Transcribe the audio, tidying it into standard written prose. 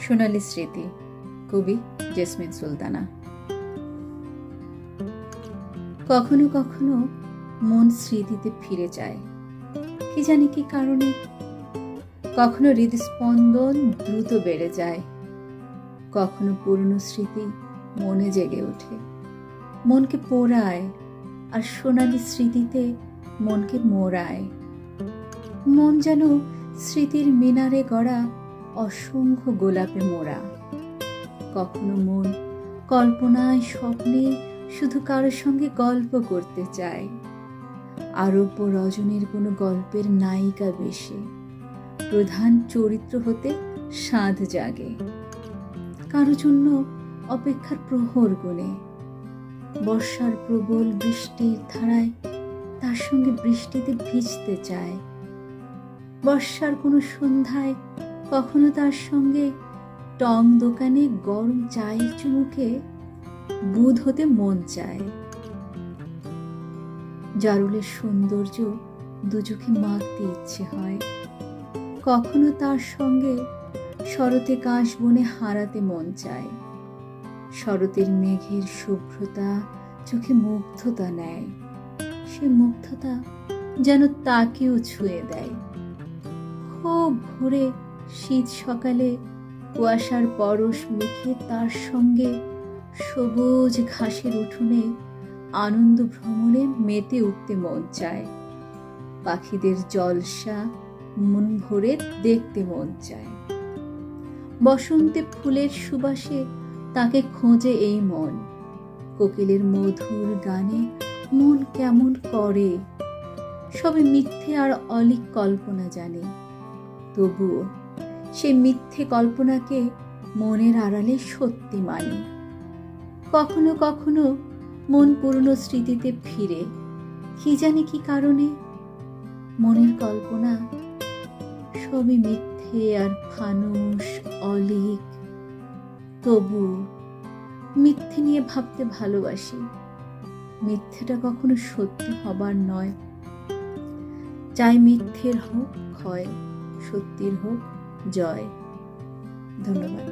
সোনালী স্মৃতি, কবি জেসমিন সুলতানা। কখনো কখনো মন স্মৃতিতে ফিরে যায়, কি জানি কি কারণে। কখনো হৃদস্পন্দন দ্রুত বেড়ে যায়, কখনো পুরনো স্মৃতি মনে জেগে ওঠে, মনকে পোড়ায়, আর সোনালী স্মৃতিতে মনকে মোড়ায়। মন যেন স্মৃতির মিনারে গড়া অসংখ্য গোলাপে মোড়া। কখনো মন কল্পনায় স্বপ্নে শুধু কারোর সঙ্গে গল্প করতে চায়, আরব্য রজনীর কোনো গল্পের নায়িকা বেশে প্রধান চরিত্র হতে সাধ জাগে। কারো জন্য অপেক্ষার প্রহর গুনে, বর্ষার প্রবল বৃষ্টির ধারায় তার সঙ্গে বৃষ্টিতে ভিজতে চায়। বর্ষার কোনো সন্ধ্যায় কখনো তার সঙ্গে টং দোকানে গরম চায়ের চুমুকে বুঁদ হতে মন চায়। জারুলের সৌন্দর্য দুচোখে মাখতে ইচ্ছে হয়, কখনো তার সঙ্গে শরতে কাশবনে হারাতে মন চায়। শরতের মেঘের শুভ্রতা চোখে মুগ্ধতা নেয়, সে মুগ্ধতা যেন তাকেও ছুঁয়ে দেয়। খুব ভোরে শীত সকালে কুয়াশার পরশ মেখে তার সঙ্গে সবুজ ঘাসের উঠোনে আনন্দ ভ্রমণে মেতে উঠতে মন চায়। পাখিদের জলসা মন ভরে দেখতে মন চায়। বসন্তে ফুলের সুবাসে তাকে খোঁজে এই মন। কোকিলের মধুর গানে মন কেমন করে, সবে মিথ্যে আর অলীক কল্পনা জানে। তবুও সে মিথ্যে কল্পনাকে মনের আড়ালে সত্যি মানে। কখনো কখনো মন পুরনো স্মৃতিতে ফিরে, কি জানি কি কারণে। মনের কল্পনা সবই মিথ্যে আর ফানুস অলীক, তবু মিথ্যে নিয়ে ভাবতে ভালোবাসি। মিথ্যেটা কখনো সত্যি হবার নয়, চাই মিথ্যের হোক ক্ষয়, সত্যির হোক জয়। ধন্যবাদ।